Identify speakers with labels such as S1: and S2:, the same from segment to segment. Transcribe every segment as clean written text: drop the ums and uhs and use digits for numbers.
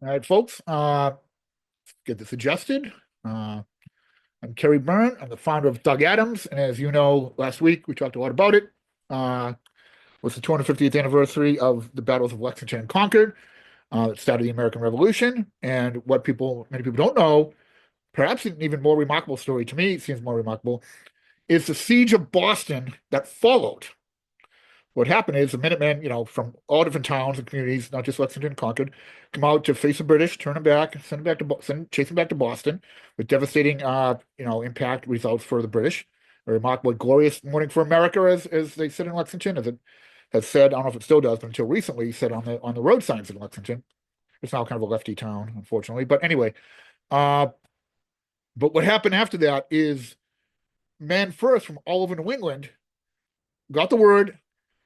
S1: All right, folks, get this adjusted. I'm Kerry Byrne. I'm the founder of Doug Adams. And as you know, last week we talked a lot about it. Was the 250th anniversary of the battles of Lexington and Concord. That started the American Revolution. And what many people don't know, perhaps an even more remarkable story to me, it seems more remarkable, is the siege of Boston that followed. What happened is the Minutemen, from all different towns and communities, not just Lexington and Concord, come out to face the British, turn them back, chase them back to Boston, with devastating, impact results for the British. A remarkable, glorious morning for America, as they said in Lexington, as it has said. I don't know if it still does, but until recently, said on the road signs in Lexington. It's now kind of a lefty town, unfortunately. But anyway, uh, but what happened after that is men first from all over New England got the word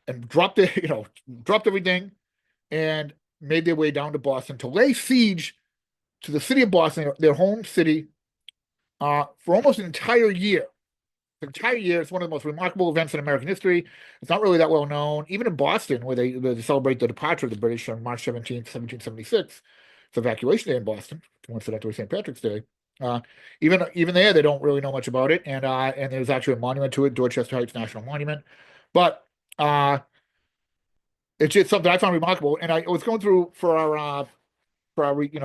S1: and dropped everything and made their way down to Boston to lay siege to the city of Boston, their home city, for almost an entire year. The entire year, it's one of the most remarkable events in American history. It's not really that well known. Even in Boston, where they celebrate the departure of the British on March 17th, 1776, it's evacuation day in Boston, coincident with St. Patrick's Day. Uh, even there, they don't really know much about it, and there's actually a monument to it, Dorchester Heights National Monument. But uh, it's just something I found remarkable. And I was going through for our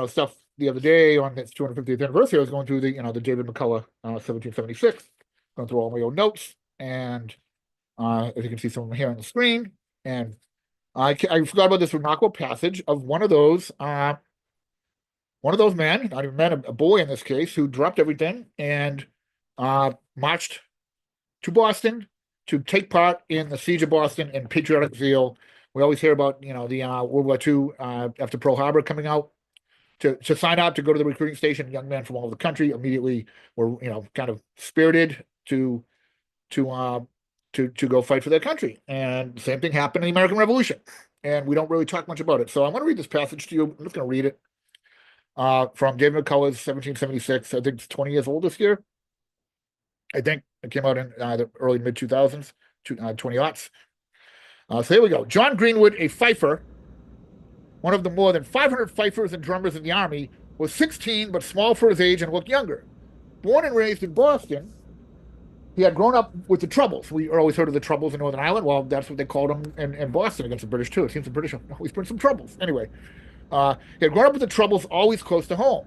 S1: stuff the other day on its 250th anniversary. I was going through the David McCullough 1776, going through all my old notes, and as you can see some of them here on the screen. And I forgot about this remarkable passage of one of those men, not even men, a boy in this case, who dropped everything and marched to Boston to take part in the siege of Boston in patriotic zeal. We always hear about, the World War II, after Pearl Harbor coming out, to sign up to go to the recruiting station. Young men from all over the country immediately were, kind of spirited to to go fight for their country. And the same thing happened in the American Revolution. And we don't really talk much about it. So I'm going to read this passage to you. I'm just going to read it, from David McCullough's 1776. I think it's 20 years old this year. I think it came out in the early mid 2000s, 20 aughts. So here we go. John Greenwood, a fifer, one of the more than 500 fifers and drummers in the army, was 16 but small for his age and looked younger. Born and raised in Boston, he had grown up with the Troubles. We always heard of the Troubles in Northern Ireland. Well, that's what they called them in Boston against the British, too. It seems the British always bring some troubles. Anyway, he had grown up with the Troubles, always close to home.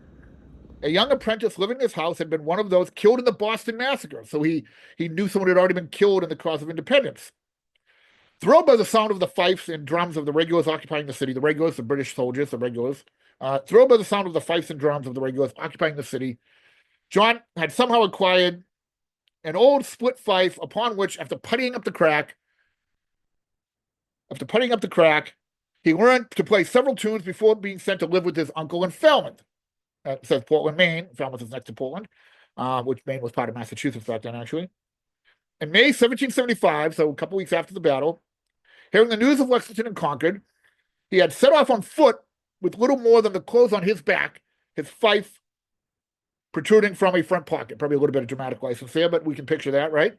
S1: A young apprentice living in his house had been one of those killed in the Boston Massacre, so he knew someone had already been killed in the cause of independence. Thrilled by the sound of the fifes and drums of the regulars occupying the city, the regulars, the British soldiers, the regulars, thrilled by the sound of the fifes and drums of the regulars occupying the city, John had somehow acquired an old split fife upon which, after puttying up the crack, he learned to play several tunes before being sent to live with his uncle in Falmouth. It says Portland, Maine. Falmouth is next to Portland, which Maine was part of Massachusetts back then, actually. In May 1775, so a couple weeks after the battle, hearing the news of Lexington and Concord, he had set off on foot with little more than the clothes on his back, his fife protruding from a front pocket. Probably a little bit of dramatic license there, but we can picture that, right?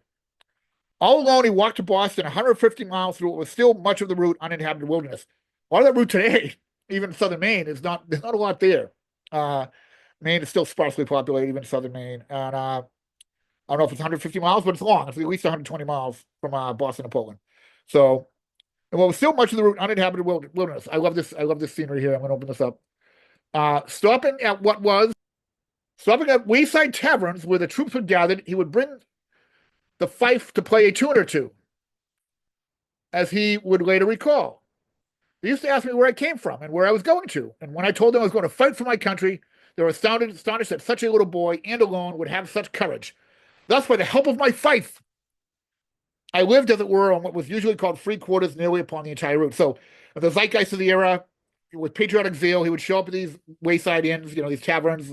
S1: All alone, he walked to Boston 150 miles through what was still much of the route uninhabited wilderness. A lot of that route today, even southern Maine, there's not a lot there. Maine is still sparsely populated, even southern Maine. And I don't know if it's 150 miles, but it's long. It's at least 120 miles from Boston to Portland. So, and what was still much of the route uninhabited wilderness. I love this. I love this scenery here. I'm going to open this up. Stopping at wayside taverns where the troops were gathered, he would bring the fife to play a tune or two, as he would later recall. They used to ask me where I came from and where I was going to. And when I told them I was going to fight for my country, they were astonished that such a little boy and alone would have such courage. Thus, by the help of my fife, I lived, as it were, on what was usually called free quarters nearly upon the entire route. So, the zeitgeist of the era, with patriotic zeal, he would show up at these wayside inns, these taverns.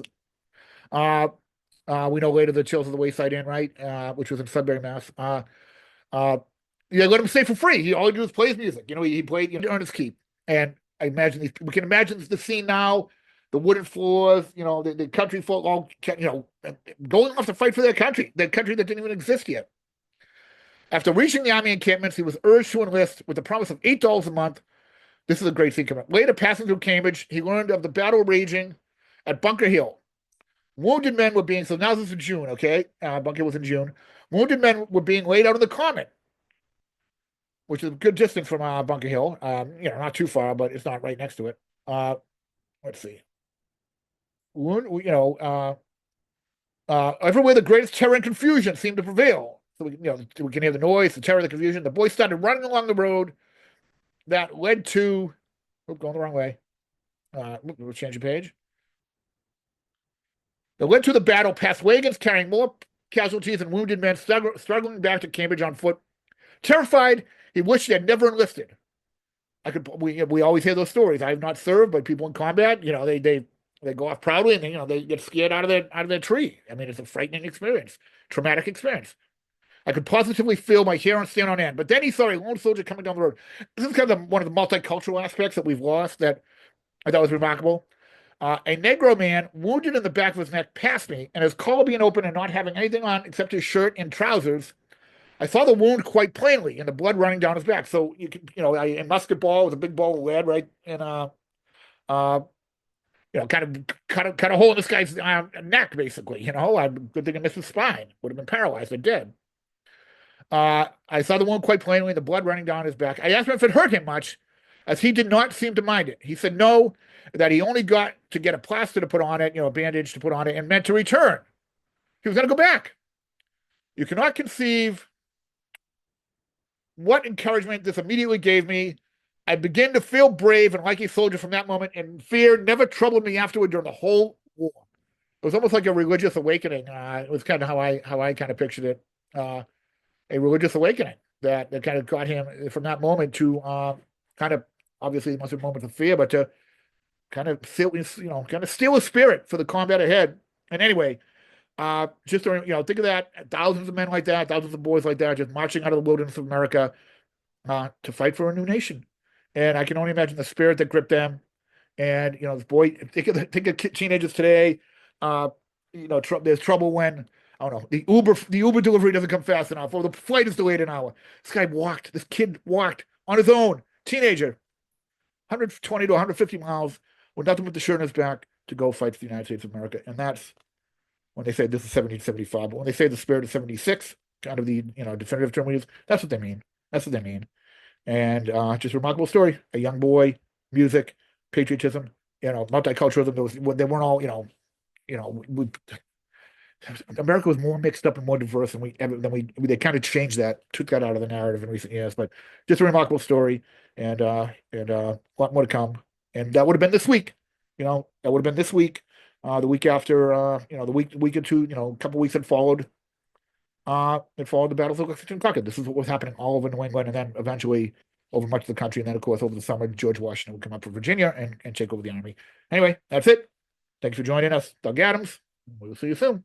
S1: We know later the Chills of the Wayside Inn, right? Which was in Sudbury, Mass. Let him stay for free. All he do is play his music. He played earn his keep. And we can imagine the scene now, the wooden floors, the country folk all, going off to fight for their country that didn't even exist yet. After reaching the army encampments, he was urged to enlist with the promise of $8 a month, This is a great scene coming up. Later, passing through Cambridge, he learned of the battle raging at Bunker Hill. Wounded men were being, so now this is in June, okay? Bunker Hill was in June. Wounded men were being laid out on the common, which is a good distance from Bunker Hill. Not too far, but it's not right next to it. Let's see. Everywhere the greatest terror and confusion seemed to prevail. So we can hear the noise, the terror, the confusion. The boys started running along the road that led to, going the wrong way. We'll change the page. That led to the battle past wagons carrying more casualties and wounded men struggling back to Cambridge on foot. Terrified, he wished he had never enlisted. We always hear those stories. I have not served, but people in combat, they go off proudly and they get scared out of their tree. I mean, it's a frightening experience, traumatic experience. I could positively feel my hair stand on end. But then he saw a lone soldier coming down the road. This is kind of one of the multicultural aspects that we've lost that I thought was remarkable. A negro man wounded in the back of his neck passed me, and his collar being open and not having anything on except his shirt and trousers, I saw the wound quite plainly and the blood running down his back. So in musket ball with a big ball of lead, right, and kind of cut a hole in this guy's neck, basically. Good thing I missed his spine. Would have been paralyzed. It did. I saw the wound quite plainly, the blood running down his back. I asked him if it hurt him much, as he did not seem to mind it. He said no, that he only got to get a plaster to put on it, a bandage to put on it, and meant to return. He was going to go back. You cannot conceive what encouragement this immediately gave me. I began to feel brave and like a soldier from that moment, and fear never troubled me afterward during the whole war. It was almost like a religious awakening. It was kind of how I kind of pictured it. A religious awakening that kind of got him from that moment to kind of, obviously it must have been moments of fear, but to kind of steal his spirit for the combat ahead. And anyway, just to, think of that, thousands of men like that, thousands of boys like that, just marching out of the wilderness of America to fight for a new nation. And I can only imagine the spirit that gripped them. And this boy, think of teenagers today. There's trouble when, I don't know, the Uber delivery doesn't come fast enough, or the flight is delayed an hour. This kid walked on his own, teenager, 120 to 150 miles with nothing but the shirt on his back to go fight for the United States of America. And that's when they say this is 1775, but when they say the spirit of 76, kind of the definitive term we use, that's what they mean. That's what they mean. And just a remarkable story. A young boy, music, patriotism, multiculturalism. They weren't all, America was more mixed up and more diverse than they kind of changed that, took that out of the narrative in recent years. But just a remarkable story, and a lot more to come. And that would have been this week. That would have been this week. The week after, the week or two, a couple weeks had followed. It followed the battles of Lexington and Concord. This is what was happening all over New England, and then eventually over much of the country. And then, of course, over the summer, George Washington would come up from Virginia and take over the army. Anyway, that's it. Thanks for joining us, Doug Adams. We'll see you soon.